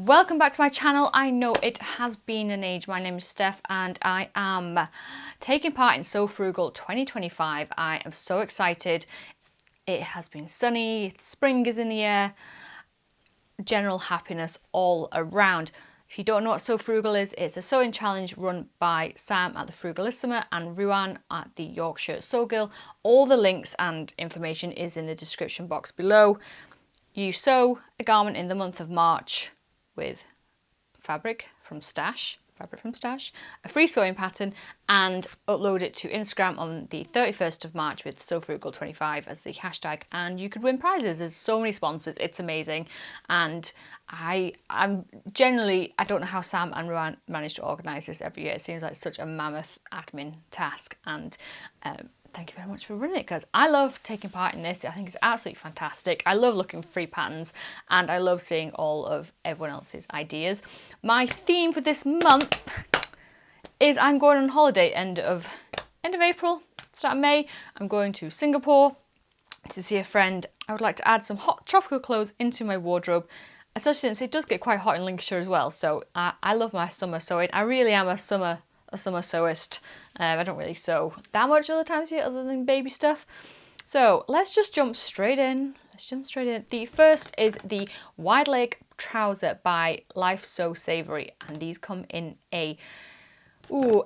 Welcome back to my channel. I know it has been an age. My name is Steph and I am taking part in SewFrugal 2025. I am so excited. It has been sunny, spring is in the air, general happiness all around. If you don't know what SewFrugal is, it's a sewing challenge run by Sam at the Frugalissima and Ruan at the Yorkshire Sew Girl. All the links and information is in the description box below. You sew a garment in the month of March with fabric from Stash, a free sewing pattern, and upload it to Instagram on the 31st of March with SewFrugal25 as the hashtag, and you could win prizes. There's so many sponsors, it's amazing. And I'm generally, I don't know how Sam and Ruan manage to organise this every year. It seems like such a mammoth admin task, and thank you very much for running it, because I love taking part in this. I think it's absolutely fantastic. I love looking for free patterns and I love seeing all of everyone else's ideas. My theme for this month is I'm going on holiday end of April, start of May. I'm going to Singapore to see a friend. I would like to add some hot tropical clothes into my wardrobe, especially since it does get quite hot in Lincolnshire as well. So I love my summer sewing. I really am a summer sewist. I don't really sew that much other times here other than baby stuff. So let's just jump straight in. The first is the wide leg trouser by Life So Savory, and these come in a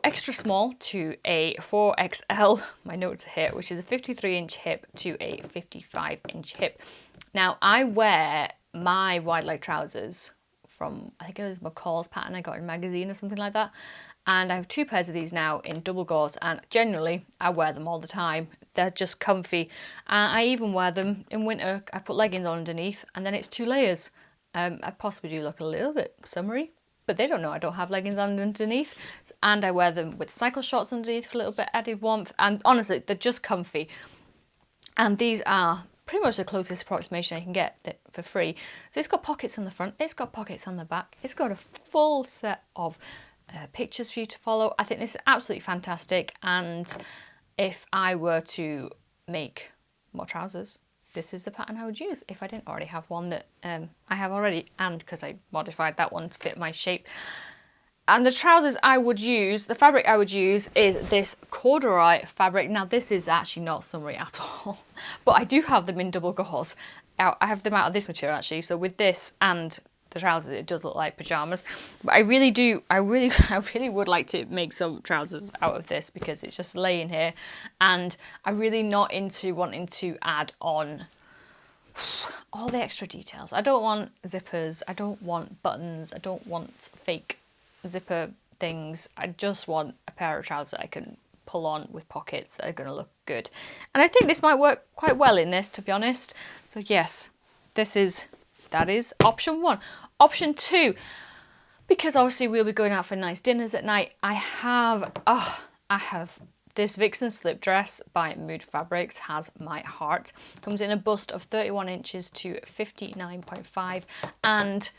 extra small to a 4XL, my notes are here, which is a 53-inch hip to a 55-inch hip. Now I wear my wide leg trousers from, I think it was McCall's pattern I got in a magazine or something like that. And I have two pairs of these now in double gauze, and generally I wear them all the time. They're just comfy. I even wear them in winter. I put leggings on underneath and then it's 2 layers. I possibly do look a little bit summery, but they don't know I don't have leggings on underneath. And I wear them with cycle shorts underneath for a little bit added warmth. And honestly, they're just comfy. And these are pretty much the closest approximation I can get for free. So it's got pockets on the front, it's got pockets on the back, it's got a full set of pictures for you to follow. I think this is absolutely fantastic, and if I were to make more trousers, this is the pattern I would use if I didn't already have one that I have already, and because I modified that one to fit my shape. And the trousers I would use, the fabric I would use is this corduroy fabric. Now this is actually not summery at all, but I do have them in double gauze. I have them out of this material actually, so with this and the trousers it does look like pajamas. But I really would like to make some trousers out of this, because it's just laying here and I'm really not into wanting to add on all the extra details. I don't want zippers, I don't want buttons, I don't want fake zipper things. I just want a pair of trousers I can pull on with pockets that are going to look good. And I think this might work quite well in this, to be honest. So yes, that is option 1. Option 2, because obviously we'll be going out for nice dinners at night, I have this Vixen slip dress by Mood Fabrics, has my heart. Comes in a bust of 31 inches to 59.5, and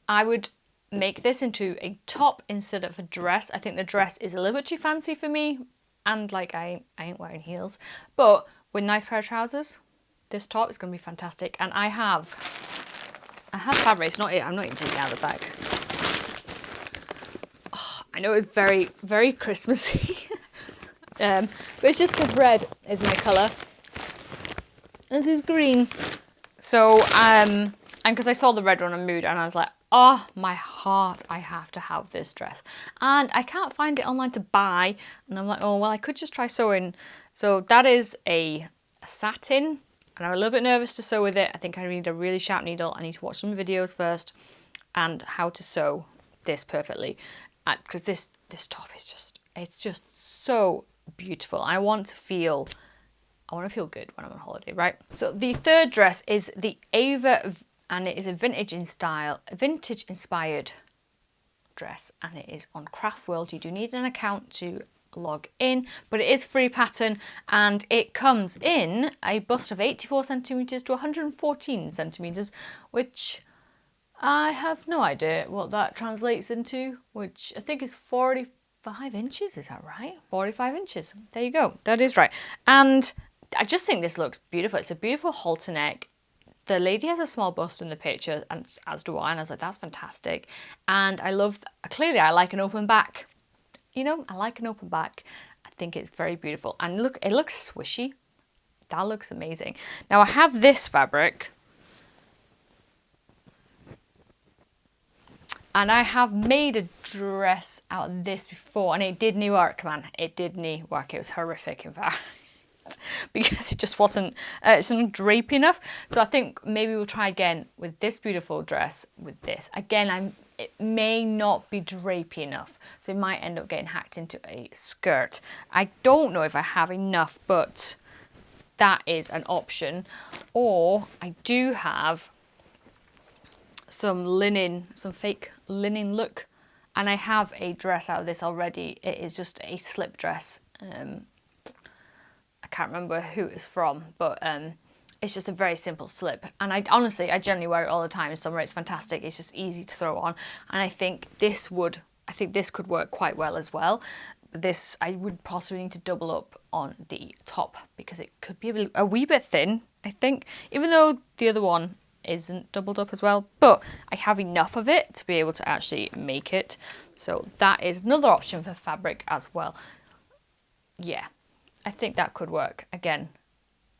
I would make this into a top instead of a dress. I think the dress is a little bit too fancy for me, and like I ain't wearing heels, but with a nice pair of trousers, this top is going to be fantastic. And I have fabric. It's not it. I'm not even taking it out of the bag. Oh, I know it's very, very Christmassy, but it's just because red is my colour. This is green. So and because I saw the red one on Mood and I was like, oh my heart, I have to have this dress. And I can't find it online to buy. And I'm like, oh well, I could just try sewing. So that is a satin. And I'm a little bit nervous to sew with it. I think I need a really sharp needle. I need to watch some videos first and how to sew this perfectly, because this top is it's just so beautiful. I want to feel good when I'm on holiday, right? So the third dress is the Ava, and it is a vintage-inspired dress, and it is on Craftworld. You do need an account to log in, but it is free pattern, and it comes in a bust of 84 centimeters to 114 centimeters, which I have no idea what that translates into, which I think is 45 inches. Is that right? 45 inches. There you go. That is right. And I just think this looks beautiful. It's a beautiful halter neck. the lady has a small bust in the picture, and as do I, and I was like, that's fantastic. And I love, clearly I like an open back. You know, I like an open back. I think it's very beautiful. And look, it looks swishy. That looks amazing. Now I have this fabric. And I have made a dress out of this before, and it didn't work, man. It didn't work. It was horrific, in fact, because it just wasn't drapey enough. So I think maybe we'll try again with this beautiful dress with this. Again, it may not be drapey enough, so it might end up getting hacked into a skirt. I don't know if I have enough, but that is an option. Or I do have some linen, some fake linen look, and I have a dress out of this already. It is just a slip dress. I can't remember who it's from, but it's just a very simple slip, and I generally wear it all the time in summer. It's fantastic. It's just easy to throw on, and I think this could work quite well as well. This, I would possibly need to double up on the top because it could be a wee bit thin, I think, even though the other one isn't doubled up as well, but I have enough of it to be able to actually make it. So that is another option for fabric as well. Yeah, I think that could work. Again,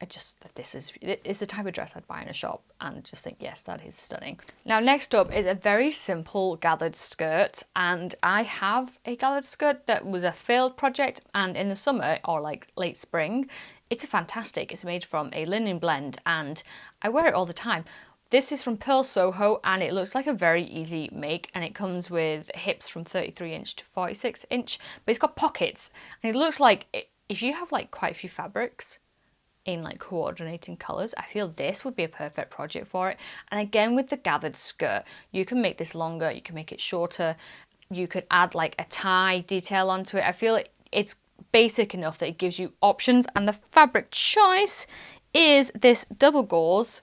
it's the type of dress I'd buy in a shop and just think, yes, that is stunning. Now next up is a very simple gathered skirt, and I have a gathered skirt that was a failed project, and in the summer or like late spring, it's fantastic. It's made from a linen blend and I wear it all the time. This is from Purl Soho, and it looks like a very easy make, and it comes with hips from 33 inch to 46 inch, but it's got pockets, and it looks like if you have like quite a few fabrics in like coordinating colors, I feel this would be a perfect project for it. And again, with the gathered skirt, you can make this longer, you can make it shorter, you could add like a tie detail onto it. I feel it's basic enough that it gives you options, and the fabric choice is this double gauze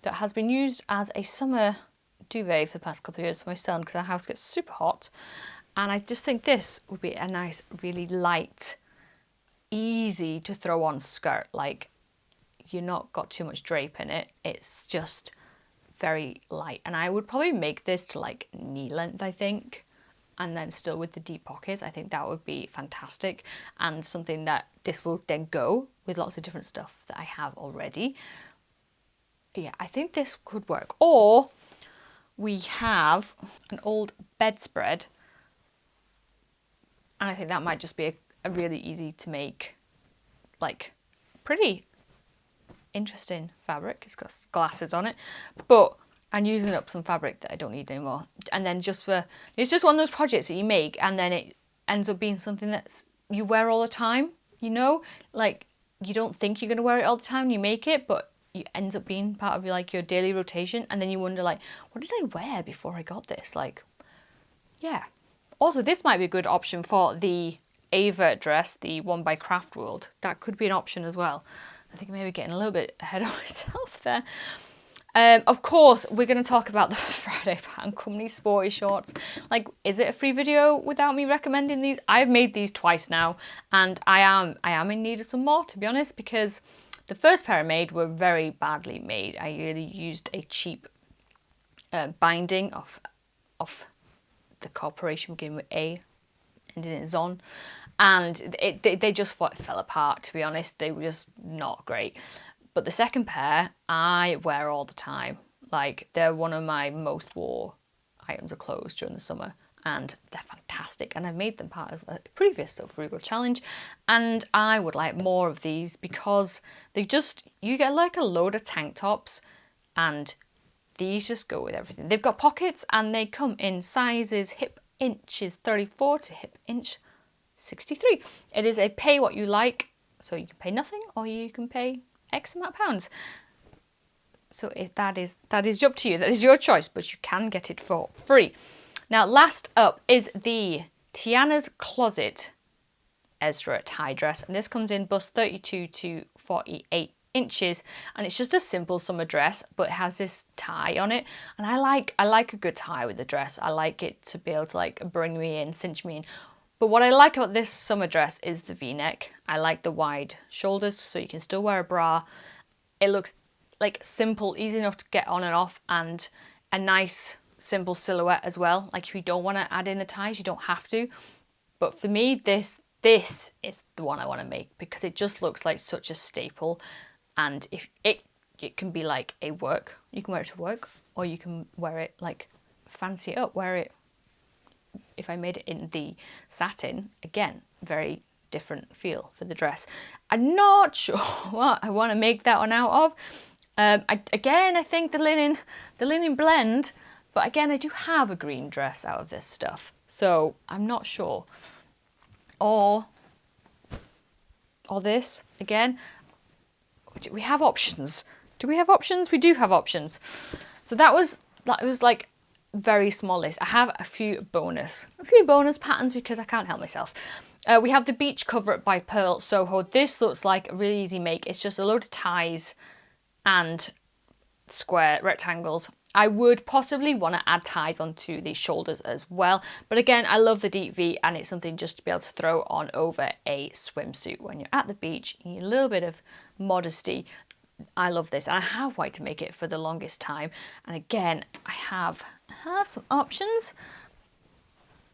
that has been used as a summer duvet for the past couple of years for my son because our house gets super hot, and I just think this would be a nice, really light, easy to throw on skirt. Like, you're not got too much drape in it, it's just very light, and I would probably make this to like knee length, I think, and then still with the deep pockets. I think that would be fantastic, and something that this will then go with lots of different stuff that I have already. Yeah, I think this could work. Or we have an old bedspread, and I think that might just be a really easy to make, like, pretty interesting fabric. It's got glasses on it, but I'm using up some fabric that I don't need anymore. And then it's just one of those projects that you make and then it ends up being something that you wear all the time, you know? Like, you don't think you're going to wear it all the time, you make it, but it ends up being part of your daily rotation, and then you wonder, like, what did I wear before I got this? Like, yeah. Also, this might be a good option for the Ava dress, the one by Craftworld. That could be an option as well. I think I'm maybe getting a little bit ahead of myself there. Of course, we're going to talk about the Friday Pattern Company Sporty shorts. Like, is it a free video without me recommending these? I've made these twice now, and I am in need of some more, to be honest, because the first pair I made were very badly made. I really used a cheap binding of the corporation beginning with A, ending in Zon, and they just fell apart, to be honest. They were just not great. But the second pair I wear all the time. Like, they're one of my most wore items of clothes during the summer, and they're fantastic, and I've made them part of a previous SewFrugal challenge, and I would like more of these because you get like a load of tank tops, and these just go with everything. They've got pockets, and they come in sizes hip inches 34 to hip inch 63. It is a pay what you like, so you can pay nothing or you can pay X amount of pounds. So that is up to you. That is your choice, but you can get it for free. Now, last up is the Tiana's Closet Esra tie dress, and this comes in bust 32 to 48 inches, and it's just a simple summer dress, but it has this tie on it, and I like a good tie with the dress. I like it to be able to like bring me in, cinch me in, But what I like about this summer dress is the V-neck. I like the wide shoulders, so you can still wear a bra. It looks like simple, easy enough to get on and off, and a nice simple silhouette as well. Like if you don't want to add in the ties, you don't have to. But for me, this is the one I want to make because it just looks like such a staple. And if it can be like a work, you can wear it to work, or you can wear it like fancy it up, wear it. If I made it in the satin, again, very different feel for the dress. I'm not sure what I want to make that one out of. I think the linen blend, but again, I do have a green dress out of this stuff, so I'm not sure. Or this again. We have options. Do we have options? We do have options. So that was like very small list. I have a few bonus patterns because I can't help myself. We have the beach cover up by Purl Soho. This looks like a really easy make. It's just a load of ties and square rectangles. I would possibly want to add ties onto the shoulders as well. But again, I love the deep V, and it's something just to be able to throw on over a swimsuit when you're at the beach. You need a little bit of modesty. I love this, and I have wanted to make it for the longest time. And again, I have some options.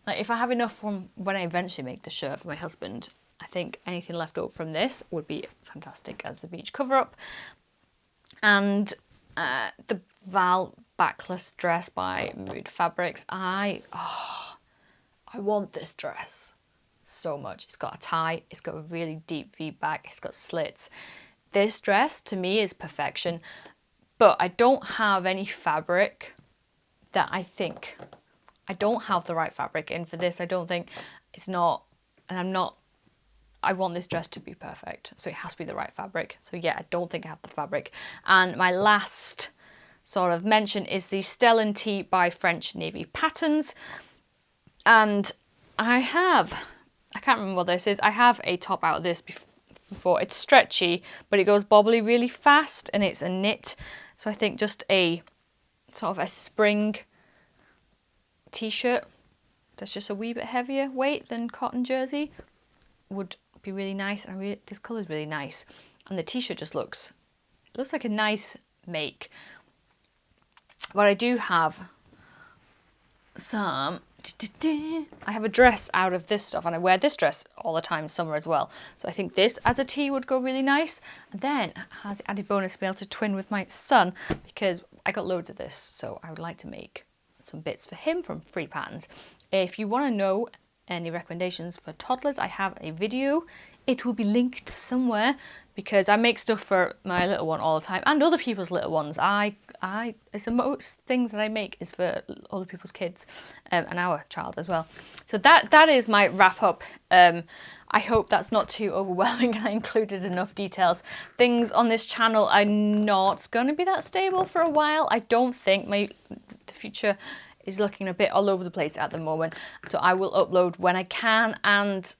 Like if I have enough from when I eventually make the shirt for my husband, I think anything left over from this would be fantastic as the beach cover up. And the Val Backless dress by Mood Fabrics. I want this dress so much. It's got a tie, it's got a really deep V back, it's got slits. This dress to me is perfection, but I don't have any fabric that I don't have the right fabric in for this. I don't think it's not, and I want this dress to be perfect, so it has to be the right fabric. So yeah, I don't think I have the fabric. And my last sort of mention is the Stellan tee by French Navy Patterns. And I can't remember what this is. I have a top out of this before. It's stretchy, but it goes bobbly really fast, and it's a knit. So I think just a sort of a spring t-shirt that's just a wee bit heavier weight than cotton jersey would be really nice. And this colour is really nice, and the t-shirt just looks like a nice make. But I do have I have a dress out of this stuff, and I wear this dress all the time summer as well. So I think this as a tee would go really nice. And then it has the added bonus to be able to twin with my son, because I got loads of this, so I would like to make some bits for him from free patterns. If you want to know any recommendations for toddlers, I have a video. It will be linked somewhere, because I make stuff for my little one all the time and other people's little ones. It's the most things that I make is for other people's kids, and our child as well. So that is my wrap up. I hope that's not too overwhelming. I included enough details. Things on this channel are not going to be that stable for a while. I don't think the future is looking a bit all over the place at the moment. So I will upload when I can, and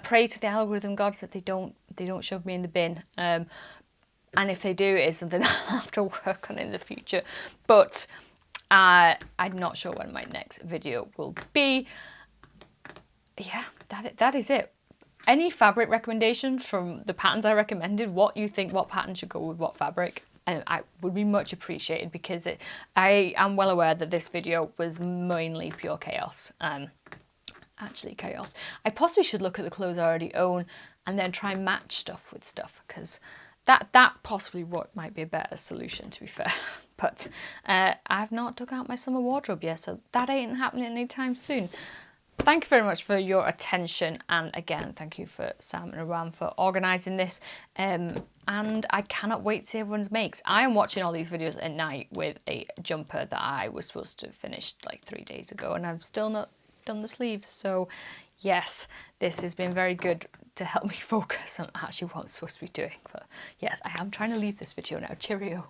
pray to the algorithm gods that they don't shove me in the bin. And if they do, it is something I'll have to work on in the future. But I'm not sure when my next video will be. Yeah, that is it. Any fabric recommendations from the patterns I recommended? What you think, what pattern should go with what fabric? I would be much appreciated, because I am well aware that this video was mainly pure chaos. Actually chaos. I possibly should look at the clothes I already own and then try and match stuff with stuff, because that possibly what might be a better solution, to be fair. But I've not dug out my summer wardrobe yet, so that ain't happening anytime soon. Thank you very much for your attention, and again, thank you for Sam and Aram for organising this. And I cannot wait to see everyone's makes. I am watching all these videos at night with a jumper that I was supposed to have finished like 3 days ago, and I've still not done the sleeves. So yes, this has been very good to help me focus on actually what I'm supposed to be doing. But yes, I am trying to leave this video now. Cheerio.